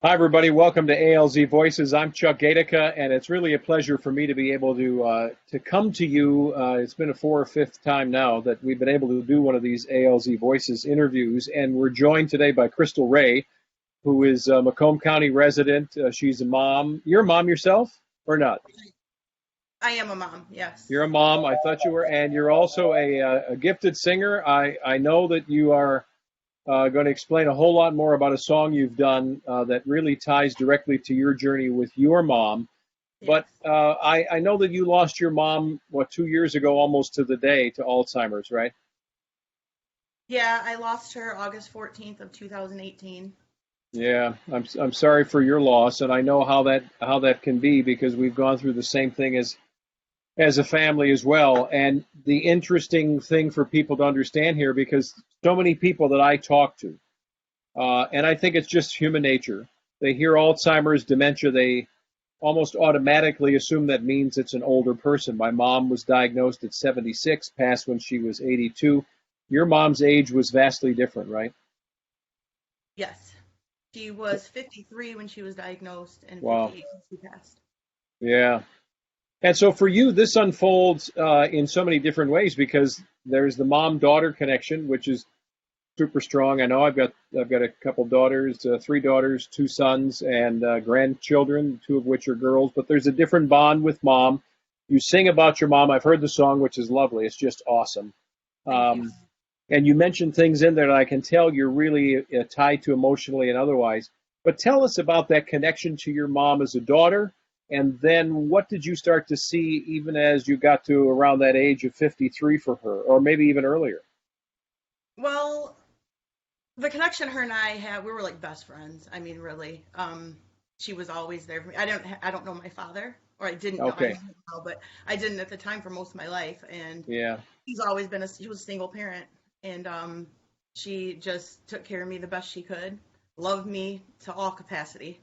Hi, everybody. Welcome to ALZ Voices. I'm Chuck Gaidica, and it's really a pleasure for me to be able to come to you. It's been a fourth or fifth time now that we've been able to do one of these ALZ Voices interviews, and we're joined today by Crysal Rae, who is a Macomb County resident. She's a mom. You're a mom yourself, or not? I am a mom, yes. You're a mom. I thought you were, and you're also a gifted singer. I know that you are going to explain a whole lot more about a song you've done that really ties directly to your journey with your mom. Yes. But I know that you lost your mom, 2 years ago, almost to the day, to Alzheimer's, right? Yeah, I lost her August 14th of 2018. Yeah, I'm sorry for your loss, and I know how that can be because we've gone through the same thing as a family as well. And the interesting thing for people to understand here, because so many people that I talk to, and I think it's just human nature. They hear Alzheimer's, dementia, they almost automatically assume that means it's an older person. My mom was diagnosed at 76, passed when she was 82. Your mom's age was vastly different, right? Yes. She was 53 when she was diagnosed and Wow. 58 when she passed. Yeah. And so for you, this unfolds in so many different ways because there's the mom-daughter connection, which is super strong. I know I've got a couple daughters, three daughters, two sons, and grandchildren, two of which are girls. But there's a different bond with mom. You sing about your mom. I've heard the song, which is lovely. It's just awesome. Thank you. Um, and you mentioned things in there that I can tell you're really tied to emotionally and otherwise. But tell us about that connection to your mom as a daughter. And then what did you start to see even as you got to around that age of 53 for her, or maybe even earlier? Well, the connection her and I had, we were like best friends. I mean, really. She was always there for me. I don't know my father, or I didn't know. I know Okay. him now, but I didn't at the time for most of my life. And Yeah. he was a single parent, and she just took care of me the best she could, loved me to all capacity.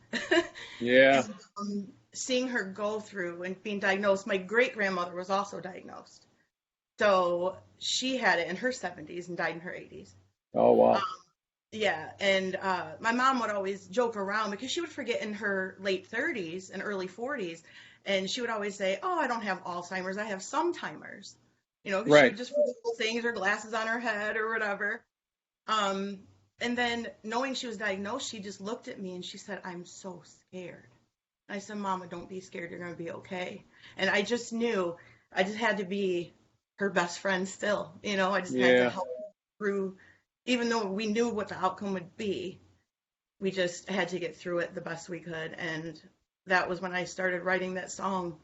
Yeah. And seeing her go through and being diagnosed, my great grandmother was also diagnosed. So she had it in her 70s and died in her 80s. Oh, Um, wow. yeah, and my mom would always joke around because she would forget in her late 30s and early 40s, and she would always say, "Oh, I don't have Alzheimer's, I have sometimers." Because she Right. would just forget little things, her glasses on her head or whatever. Um, and then knowing she was diagnosed, she just looked at me and she said, "I'm so scared." I said, "Mama, don't be scared. You're going to be okay." And I just knew I just had to be her best friend still. I just had to Yeah. help through, even though we knew what the outcome would be, we just had to get through it the best we could. And that was when I started writing that song.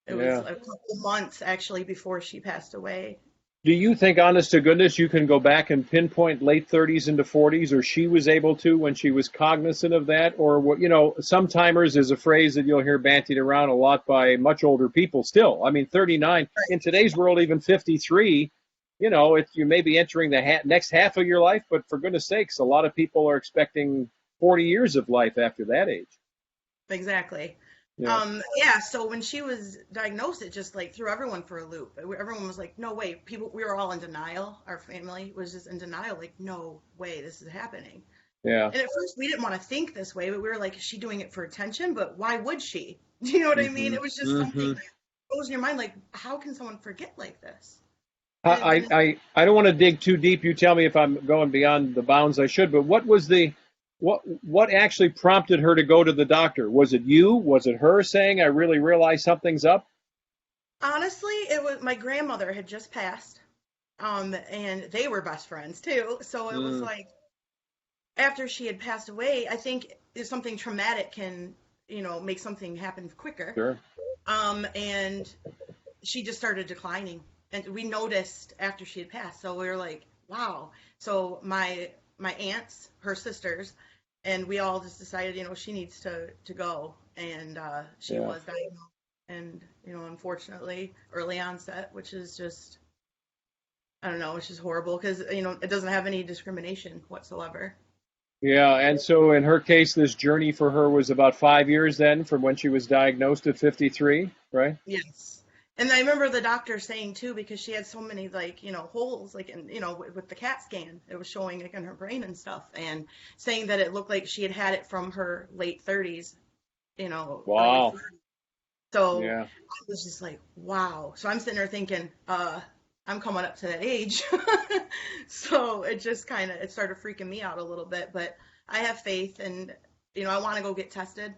It was Yeah. a couple months actually before she passed away. Do you think, honest to goodness, you can go back and pinpoint late 30s into 40s, or she was able to when she was cognizant of that? Or what, sometimers is a phrase that you'll hear bantied around a lot by much older people still. I mean, 39, in today's world, even 53, you may be entering the next half of your life, but for goodness sakes, a lot of people are expecting 40 years of life after that age. Exactly. Yeah, Yeah, so when she was diagnosed, it just like threw everyone for a loop. Everyone was like, "No way." We were all in denial. Our family was just in denial, like, "No way, this is happening." yeah. And at first, we didn't want to think this way, but we were like, "Is she doing it for attention?" But why would she? Do you know what I mean? Hmm. It was just something Hmm. that goes in your mind, like, how can someone forget like this? I, And I don't want to dig too deep. You tell me if I'm going beyond the bounds I should, but what actually prompted her to go to the doctor? Was it you? Was it her saying, I really realize something's up? honestly, it was my grandmother had just passed, and they were best friends too. So it was Mm, like after she had passed away, I think if something traumatic can, make something happen quicker. sure. And she just started declining, and we noticed after she had passed. So we were like, wow. So my aunts, her sisters, and we all just decided, she needs to go, and she Yeah. was diagnosed, and unfortunately, early onset, which is just I don't know, it's just horrible because it doesn't have any discrimination whatsoever. Yeah. And so in her case, this journey for her was about 5 years then from when she was diagnosed at 53, right? Yes. And I remember the doctor saying too, because she had so many like, holes, like in, with the CAT scan, it was showing like in her brain and stuff, and saying that it looked like she had it from her late 30s, early Wow. 40s. So Yeah. I was just like, wow. So I'm sitting there thinking, I'm coming up to that age. So it just it started freaking me out a little bit, but I have faith, and, I want to go get tested.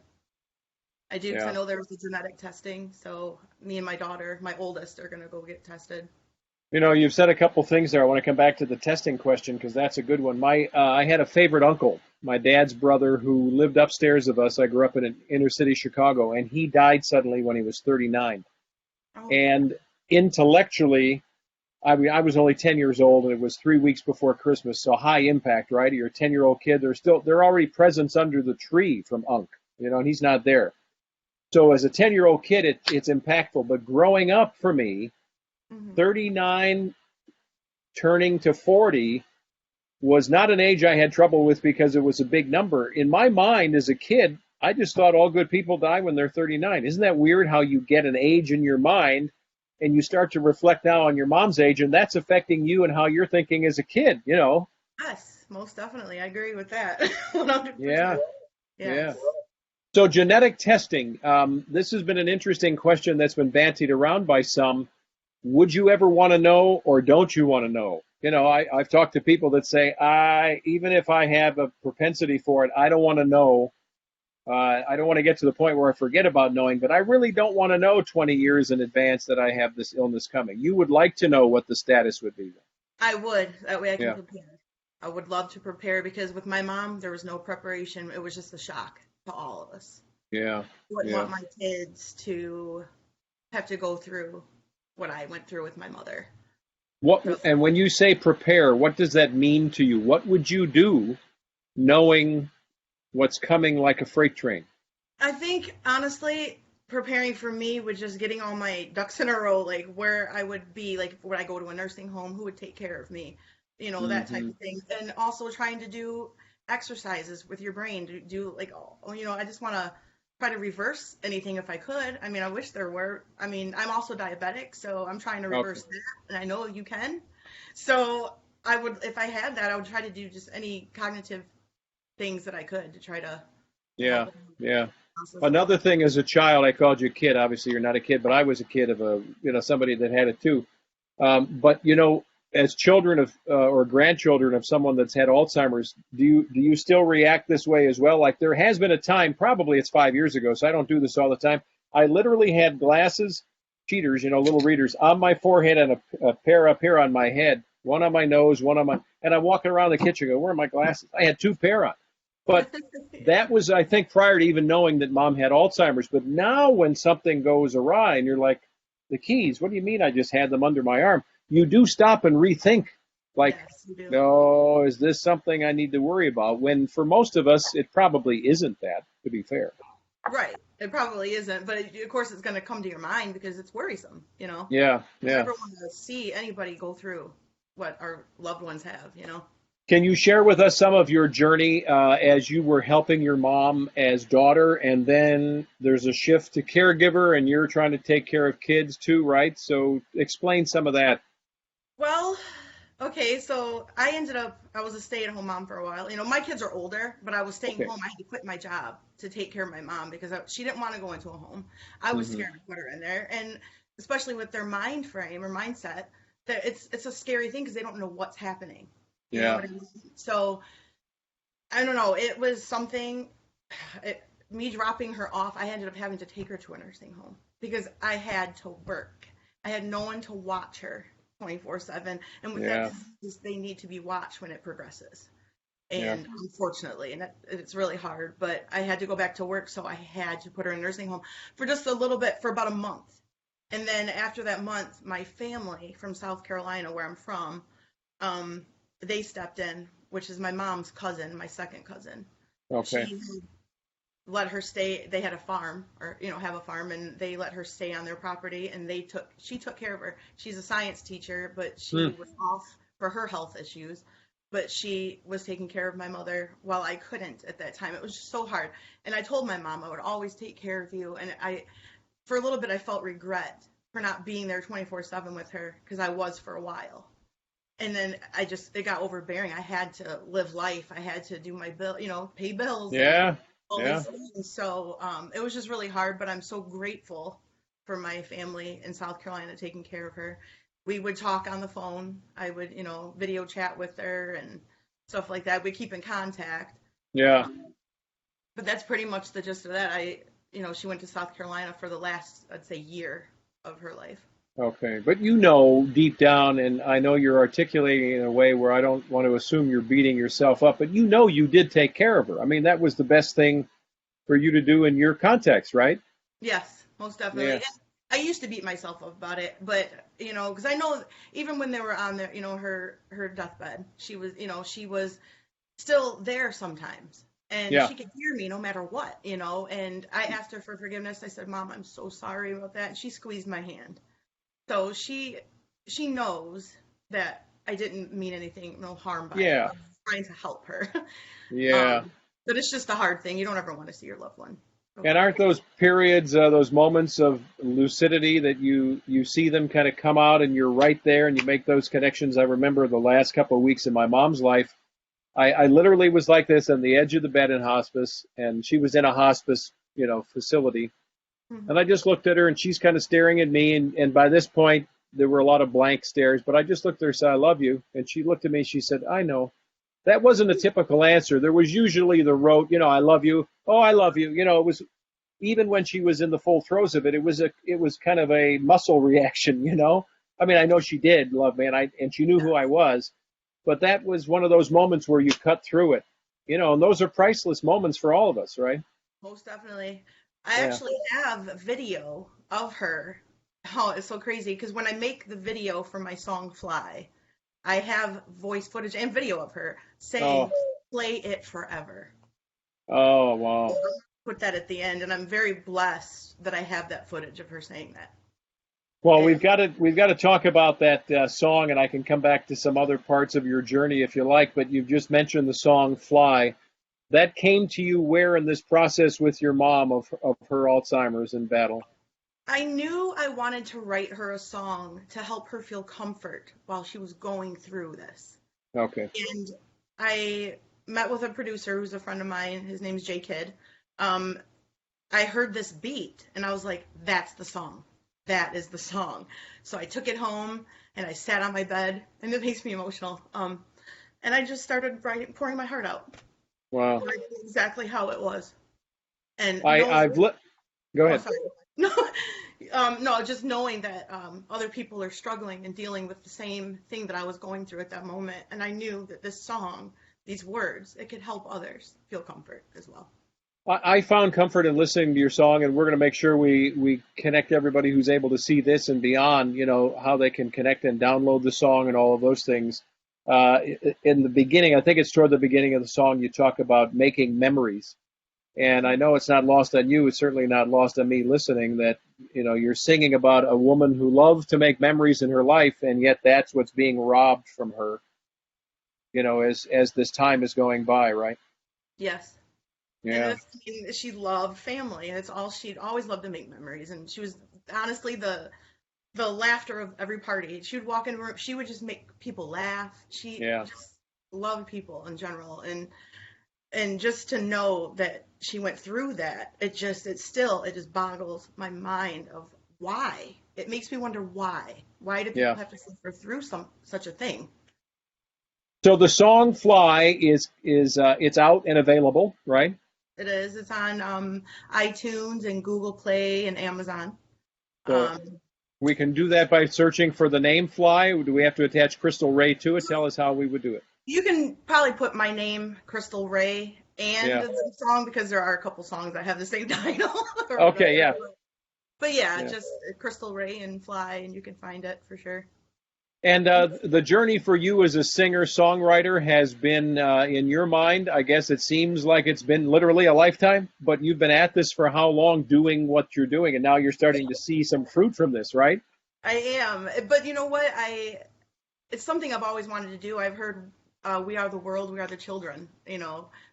I do, because I Yeah. know there's the genetic testing. So me and my daughter, my oldest, are going to go get tested. You've said a couple things there. I want to come back to the testing question because that's a good one. I had a favorite uncle, my dad's brother, who lived upstairs of us. I grew up in an inner city Chicago, and he died suddenly when he was 39. Oh, And intellectually, I mean, I was only 10 years old, and it was 3 weeks before Christmas, so high impact, right? You're a 10-year-old kid. They're already presents under the tree from Unc, and he's not there. So as a 10-year-old kid, it's impactful. But growing up for me, hmm 39 turning to 40 was not an age I had trouble with because it was a big number. In my mind as a kid, I just thought all good people die when they're 39. Isn't that weird how you get an age in your mind and you start to reflect now on your mom's age, and that's affecting you and how you're thinking as a kid? yes, most definitely. I agree with that. 100%. Yeah, Yes. yeah. So genetic testing, this has been an interesting question that's been bantied around by some. Would you ever want to know, or don't you want to know? I've talked to people that say, even if I have a propensity for it, I don't want to know. I don't want to get to the point where I forget about knowing, but I really don't want to know 20 years in advance that I have this illness coming. You would like to know what the status would be. I would. That way I can Yeah, prepare. I would love to prepare, because with my mom, there was no preparation. It was just a shock to all of us. yeah, I wouldn't yeah. want my kids to have to go through what I went through with my mother. So And when you say prepare, what does that mean to you? What would you do knowing what's coming like a freight train? I think, honestly, preparing for me was just getting all my ducks in a row, like where I would be, like would I go to a nursing home, who would take care of me, that type Hmm. of thing. And also trying to do exercises with your brain to do like, I just want to try to reverse anything if I could. I mean, I wish there were. I mean, I'm also diabetic, so I'm trying to Okay. reverse that, and I know you can. So I would, if I had that, I would try to do just any cognitive things that I could to try to help Yeah, with yeah. the process of Another that. thing, as a child, I called you a kid. Obviously, you're not a kid, but I was a kid of somebody that had it too. But as children of or grandchildren of someone that's had Alzheimer's, do you still react this way as well? Like there has been a time, probably it's 5 years ago, so I don't do this all the time. I literally had glasses, cheaters, little readers on my forehead and a pair up here on my head, one on my nose, and I'm walking around the kitchen, go, where are my glasses? I had two pair on, but Yeah. that was, I think, prior to even knowing that mom had Alzheimer's. But now when something goes awry and you're like, the keys, what do you mean I just had them under my arm? You do stop and rethink, like, Yes, you do. no, is this something I need to worry about? When for most of us, it probably isn't that, to be fair. Right. It probably isn't, but of course it's going to come to your mind because it's worrisome, you know. Yeah, You yeah. never want to see anybody go through what our loved ones have. Can you share with us some of your journey as you were helping your mom as daughter, and then there's a shift to caregiver, and you're trying to take care of kids too, right? So explain some of that. Well, okay, so I was a stay-at-home mom for a while. My kids are older, but I was staying Okay. home. I had to quit my job to take care of my mom because she didn't want to go into a home. I was Hmm. scared to put her in there, and especially with their mind frame or mindset, that it's a scary thing because they don't know what's happening. You know Yeah. what I mean? So I don't know. It was something. Me dropping her off, I ended up having to take her to a nursing home because I had to work. I had no one to watch her 24/7, and with that Yeah. disease, they need to be watched when it progresses. Yeah. And unfortunately, and it's really hard, but I had to go back to work, so I had to put her in a nursing home for just a little bit, for about a month. And then after that month, my family from South Carolina, where I'm from, they stepped in, which is my mom's cousin, my second cousin. Okay. She let her stay. They had a farm, or have a farm, and they let her stay on their property, and she took care of her. She's a science teacher, but Hmm. she was off for her health issues, but she was taking care of my mother while I couldn't at that time. It was just so hard, and I told my mom I would always take care of you, and for a little bit I felt regret for not being there 24/7 with her, because I was for a while. And then it got overbearing. I had to live life. I had to do my bill, pay bills and Yeah. all Yeah. these things. So it was just really hard, but I'm so grateful for my family in South Carolina taking care of her. We would talk on the phone. I would, video chat with her and stuff like that. We keep in contact. Yeah. But that's pretty much the gist of that. She went to South Carolina for the last, I'd say, year of her life. Okay. But deep down, and I know you're articulating in a way where I don't want to assume you're beating yourself up, but you did take care of her. I mean, that was the best thing for you to do in your context, right? Yes, most definitely. Yeah. I used to beat myself up about it, but because I know even when they were on their, her deathbed, she was still there sometimes, and Yeah. she could hear me no matter what, And I asked her for forgiveness. I said, "Mom, I'm so sorry about that," and she squeezed my hand. So she knows that I didn't mean anything, no harm by it. Yeah. I was trying to help her. Yeah. But it's just a hard thing. You don't ever want to see your loved one go And through aren't those periods, those moments of lucidity that you see them kind of come out and you're right there and you make those connections? I remember the last couple of weeks in my mom's life, I literally was like this on the edge of the bed in hospice, and she was in a hospice, facility. that. And I just looked at her, and she's kind of staring at me. And by this point, there were a lot of blank stares. But I just looked at her and said, "I love you." And she looked at me. She said, "I know." That wasn't a typical answer. There was usually the rote, "I love you." "Oh, I love you." It was even when she was in the full throes of it. It was kind of a muscle reaction. I mean, I know she did love me, and she knew who I was. But that was one of those moments where you cut through it. And those are priceless moments for all of us, right? Most definitely. I Yeah. actually have a video of her. Oh, it's so crazy because when I make the video for my song Fly, I have voice footage and video of her saying, Oh, "Play it forever." oh, wow. Put that at the end, and I'm very blessed that I have that footage of her saying that. Well, And we've got to talk about that song, and I can come back to some other parts of your journey if you like. But you've just mentioned the song "Fly." That came to you where in this process with your mom of her Alzheimer's in battle? I knew I wanted to write her a song to help her feel comfort while she was going through this. Okay. And I met with a producer who's a friend of mine. His name's J Kidd. Um, I heard this beat and I was like, "That's the song. That is the song." So I took it home and I sat on my bed, and it makes me emotional. And I just started writing, pouring my heart out, Wow. writing exactly how it was. And I knowing, I've li- Go oh, ahead. sorry. No, no, just knowing that other people are struggling and dealing with the same thing that I was going through at that moment. And I knew that this song, these words, it could help others feel comfort as well. I found comfort in listening to your song, and we're going to make sure we connect everybody who's able to see this and beyond, how they can connect and download the song and all of those things. In the beginning, I think it's toward the beginning of the song, you talk about making memories. And I know it's not lost on you. It's certainly not lost on me listening that, you're singing about a woman who loved to make memories in her life, and yet that's what's being robbed from her, as this time is going by, right? Yes. And Yeah. that's, she loved family. It's all she'd always loved to make memories. And she was honestly the laughter of every party. She would walk in a room, she would just make people laugh. She Yeah. just loved people in general. And just to know that she went through that, it just boggles my mind of why. It makes me wonder why. Why do people Yeah. have to suffer through such a thing? So the song "Fly" is it's out and available, right? It is. It's on iTunes and Google Play and Amazon. So Um, we can do that by searching for the name "Fly." Do we have to attach Crysal Rae to it? Tell us how we would do it. you can probably put my name, Crysal Rae, and Yeah. the song because there are a couple songs that have the same title. Or Okay. Yeah. whatever. But yeah, Yeah. just Crysal Rae and Fly, and you can find it for sure. And the journey for you as a singer-songwriter has been, in your mind, I guess it seems like it's been literally a lifetime, but you've been at this for how long doing what you're doing, and now you're starting to see some fruit from this, right? I am, but you know what? It's something I've always wanted to do. I've heard "We Are the World, We Are the Children."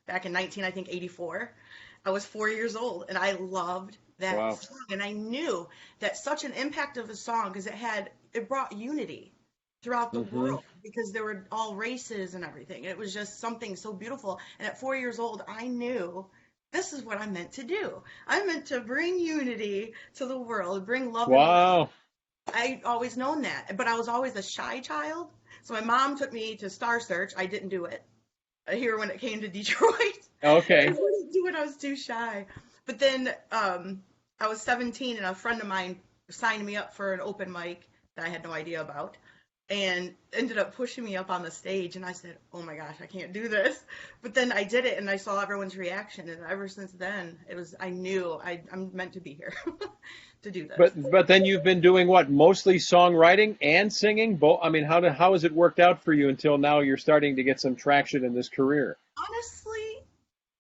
Back in 19, I think 84. I was 4 years old, and I loved that Wow. song. And I knew that such an impact of a song, because it brought unity throughout the Hmm. world, because there were all races and everything. It was just something so beautiful. And at 4 years old, I knew this is what I meant to do. I meant to bring unity to the world, bring love and light. Wow. I always known that, but I was always a shy child. So my mom took me to Star Search. I didn't do it here when it came to Detroit. I Okay. wouldn't do it. I was too shy. But then I was 17, and a friend of mine signed me up for an open mic that I had no idea about, and ended up pushing me up on the stage. And I said, "Oh my gosh, I can't do this." But then I did it, and I saw everyone's reaction. And ever since then, I knew I'm meant to be here to do this. But then you've been doing what? Mostly songwriting and singing? Both. I mean, how has it worked out for you until now? You're starting to get some traction in this career. Honestly,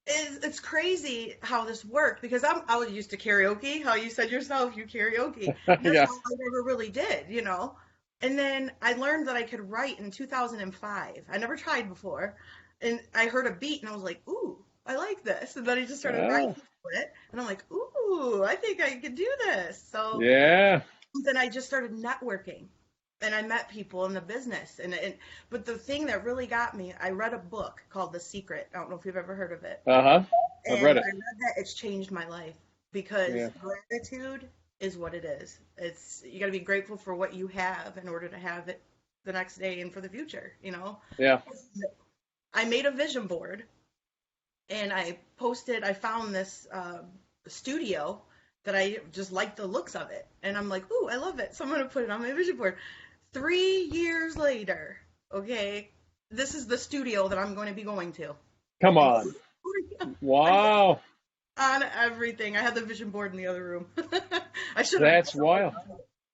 it's crazy how this worked, because I was used to karaoke. How you said yourself, you karaoke. And that's Yeah. all I ever really did, you know. And then I learned that I could write in 2005. I never tried before, and I heard a beat, and I was like, "Ooh, I like this." And then I just started writing Oh, to it, and I'm like, "Ooh, I think I could do this." So yeah. then I just started networking, and I met people in the business. But the thing that really got me, I read a book called The Secret. I don't know if you've ever heard of it. Uh-huh. I've And read I it. read that it's changed my life, because Yeah. gratitude is what it is. It's You got to be grateful for what you have in order to have it the next day and for the future, you know. Yeah. I made a vision board, and I found this studio that I just liked the looks of it. And I'm like, "Ooh, I love it." So I'm going to put it on my vision board. 3 years later, okay, this is the studio that I'm going to be going to. Come And on. I'm Wow. on everything. I had the vision board in the other room. I should have. That's wild.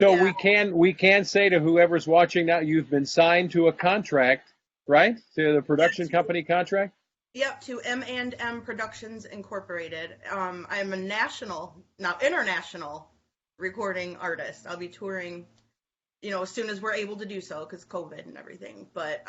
So Yeah. we can say to whoever's watching now, you've been signed to a contract, right? To the production company contract? Yep, to M&M Productions Incorporated. I'm a international recording artist. I'll be touring, as soon as we're able to do so, because COVID and everything. But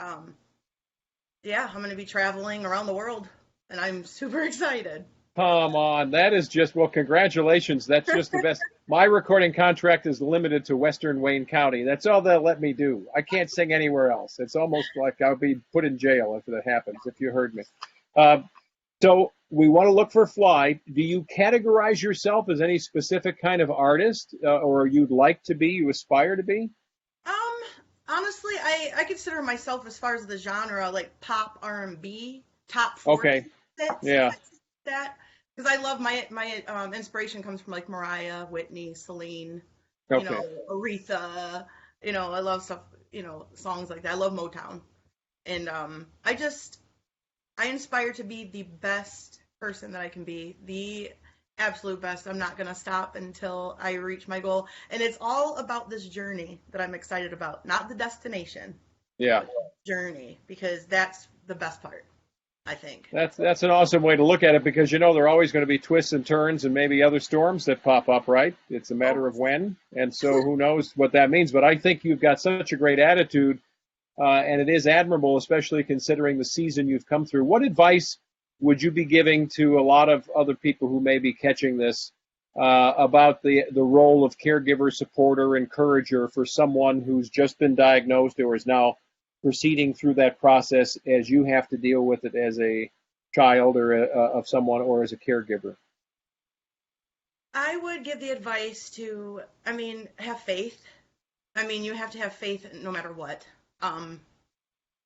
yeah, I'm going to be traveling around the world, and I'm super excited. Come on. That is just, well, congratulations. That's just the best. My recording contract is limited to Western Wayne County. That's all they'll let me do. I can't sing anywhere else. It's almost like I'll be put in jail if that happens, if you heard me. Uh, so we want to look for Fly. Do you categorize yourself as any specific kind of artist, or you'd like to be, you aspire to be? Um, honestly, I consider myself, as far as the genre, like pop R&B, top 40 Okay. hits, Yeah. that, because I love my inspiration comes from like Mariah, Whitney, Celine, Okay. Aretha, I love stuff, songs like that. I love Motown. And I inspire to be the best person that I can be, the absolute best. I'm not going to stop until I reach my goal. And it's all about this journey that I'm excited about, not the destination, Yeah. but the journey, because that's the best part, I think. That's an awesome way to look at it, because there are always going to be twists and turns and maybe other storms that pop up, right? It's a matter Oh, of when, and so who knows what that means. But I think you've got such a great attitude, and it is admirable, especially considering the season you've come through. What advice would you be giving to a lot of other people who may be catching this about the role of caregiver, supporter, encourager for someone who's just been diagnosed or is now proceeding through that process as you have to deal with it as a child or of someone or as a caregiver? I would give the advice to, have faith. You have to have faith no matter what.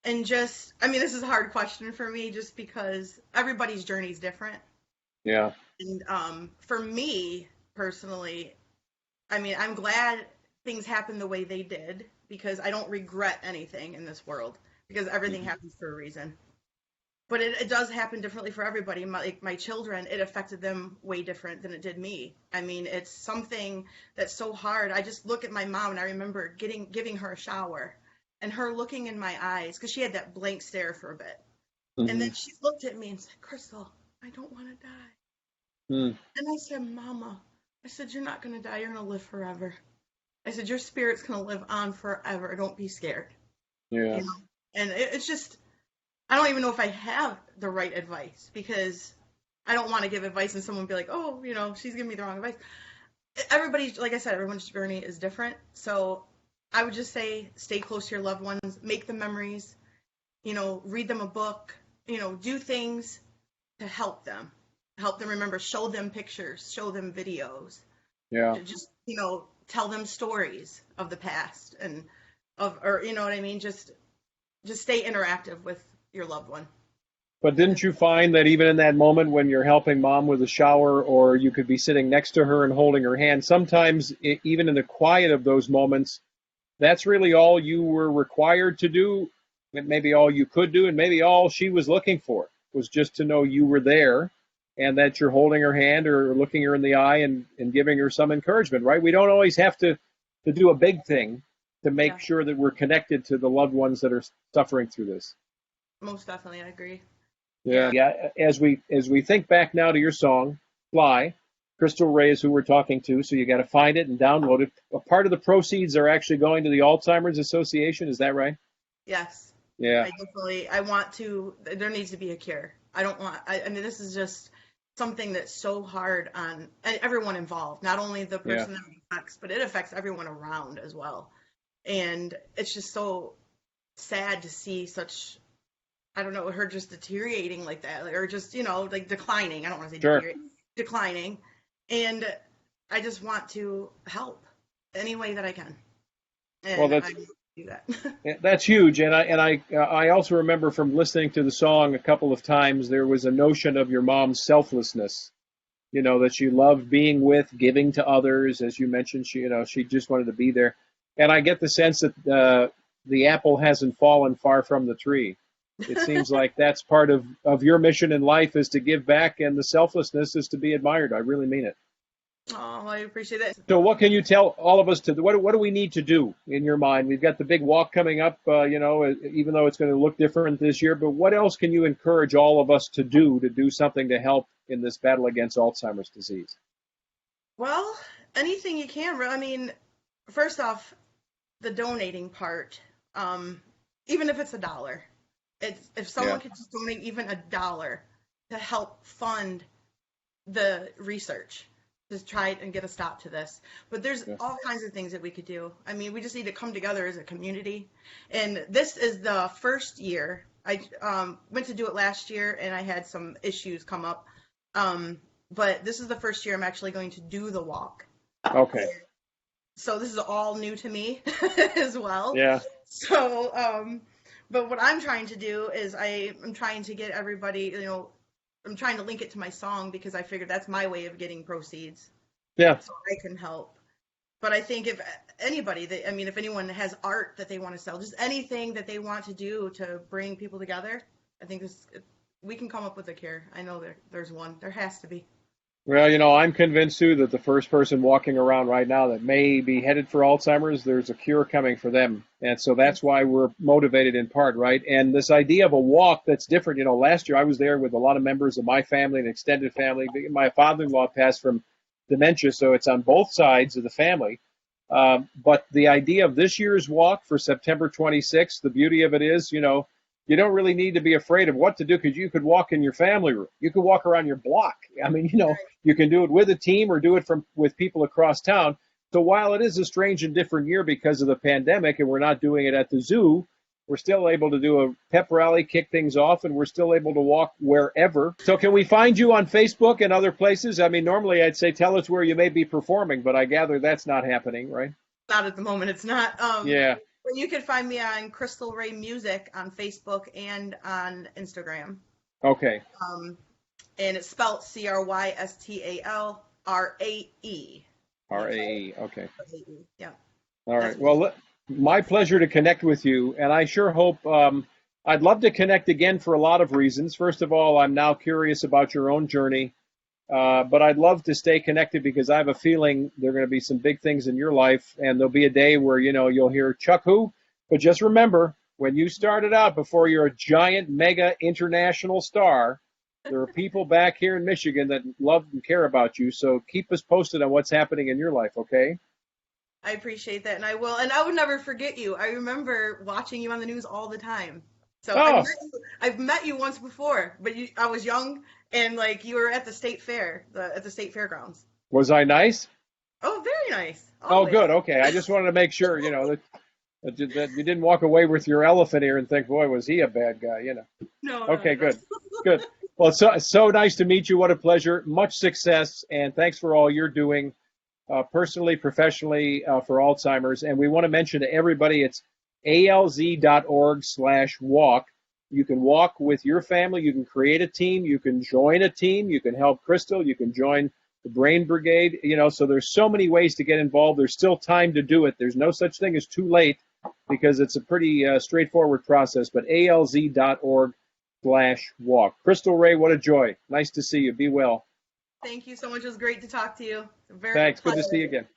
And just, this is a hard question for me, just because everybody's journey is different. Yeah. And for me personally, I'm glad things happened the way they did, because I don't regret anything in this world, because everything Mhm. happens for a reason. But it does happen differently for everybody. My children, it affected them way different than it did me. It's something that's so hard. I just look at my mom, and I remember giving her a shower, and her looking in my eyes, because she had that blank stare for a bit. And then Mhm. she looked at me and said, "Crystal, I don't want to die." Mm. And I said, "Mama," I said, "you're not going to die. You're going to live forever." I said, "Your spirit's going to live on forever. Don't be scared." Yeah. You know? And it's just, I don't even know if I have the right advice, because I don't want to give advice and someone be like, "Oh, she's giving me the wrong advice." everybody, like I said, everyone's journey is different. So I would just say stay close to your loved ones, make the memories, read them a book, do things to help them remember, show them pictures, show them videos, Yeah. just, tell them stories of the past or you know what I mean? Just stay interactive with your loved one. But didn't you find that even in that moment when you're helping mom with a shower, or you could be sitting next to her and holding her hand, sometimes even in the quiet of those moments, that's really all you were required to do, maybe all you could do, and maybe all she was looking for was just to know you were there and that you're holding her hand or looking her in the eye and giving her some encouragement, right? We don't always have to do a big thing to make Yeah, sure that we're connected to the loved ones that are suffering through this. most definitely, I agree. Yeah, Yeah. yeah. As we think back now to your song, "Fly," Crysal Rae is who we're talking to, so you got to find it and download it. A part of the proceeds are actually going to the Alzheimer's Association. Is that right? Yes. Yeah, I want to, there needs to be a cure. I mean, this is just something that's so hard on everyone involved, not only the yeah, person that it affects, but it affects everyone around as well. And it's just so sad to see such, I don't know, her just deteriorating like that, or just, like declining. I don't want to say sure. deteriorating, declining. And I just want to help any way that I can. Well, And I that's do that. that's huge, and I also remember from listening to the song a couple of times there was a notion of your mom's selflessness. That she loved being with, giving to others, as you mentioned. She just wanted to be there, and I get the sense that the apple hasn't fallen far from the tree. It seems like that's part of your mission in life is to give back, and the selflessness is to be admired. I really mean it. Oh, I appreciate that. So what can you tell all of us what do we need to do in your mind? We've got the big walk coming up, even though it's going to look different this year, but what else can you encourage all of us to do something to help in this battle against Alzheimer's disease? Well, anything you can. I mean, first off, the donating part, even if it's $1, if Yeah, someone could just donate even $1 to help fund the research to try and get a stop to this. But there's yeah. all kinds of things that we could do. I mean, we just need to come together as a community. And this is the first year. I went to do it last year, and I had some issues come up. But this is the first year I'm actually going to do the walk. Okay. So this is all new to me as well. Yeah. So, but what I'm trying to do is I'm trying to get everybody, I'm trying to link it to my song because I figured that's my way of getting proceeds Yeah. so I can help. But I think if anybody, if anyone has art that they want to sell, just anything that they want to do to bring people together, I think we can come up with a cure. I know there's one. There has to be. Well, I'm convinced too that the first person walking around right now that may be headed for Alzheimer's, there's a cure coming for them. And so that's why we're motivated in part, right? And this idea of a walk that's different, last year I was there with a lot of members of my family and extended family. My father-in-law passed from dementia, so it's on both sides of the family. But the idea of this year's walk for September 26th, the beauty of it is, you don't really need to be afraid of what to do because you could walk in your family room. You could walk around your block. I mean, you can do it with a team or do it with people across town. So while it is a strange and different year because of the pandemic and we're not doing it at the zoo, we're still able to do a pep rally, kick things off, and we're still able to walk wherever. So can we find you on Facebook and other places? I mean, normally I'd say tell us where you may be performing, but I gather that's not happening, right? Not at the moment. It's not. Yeah. But you can find me on Crysal Rae Music on Facebook and on Instagram. Okay. And it's spelled CrystalRae. RAE. Okay. Yeah. All right. Well, my pleasure to connect with you, and I sure hope I'd love to connect again for a lot of reasons. First of all, I'm now curious about your own journey, but I'd love to stay connected because I have a feeling there are going to be some big things in your life, and there'll be a day where you'll hear Chuck who. But just remember, when you started out, before you're a giant, mega international star, there are people back here in Michigan that love and care about you. So keep us posted on what's happening in your life, okay? I appreciate that, and I will. And I would never forget you. I remember watching you on the news all the time. So Oh, I've met you once before, but I was young, and like you were at the state fair, at the state fairgrounds. was I nice? Oh, very nice. Oh, Always. good. Okay. I just wanted to make sure, that you didn't walk away with your elephant ear and think, boy, was he a bad guy. No, not Okay, at all. good. Good. Well, it's so nice to meet you. What a pleasure. Much success, and thanks for all you're doing personally, professionally, for Alzheimer's. And we want to mention to everybody it's alz.org/walk. You can walk with your family. You can create a team. You can join a team. You can help Crystal. You can join the Brain Brigade. So there's so many ways to get involved. There's still time to do it. There's no such thing as too late because it's a pretty straightforward process. But alz.org/walk. Crysal Rae, what a joy. Nice to see you. Be well. Thank you so much. It was great to talk to you. Very Thanks. Good to pleasant. see you again.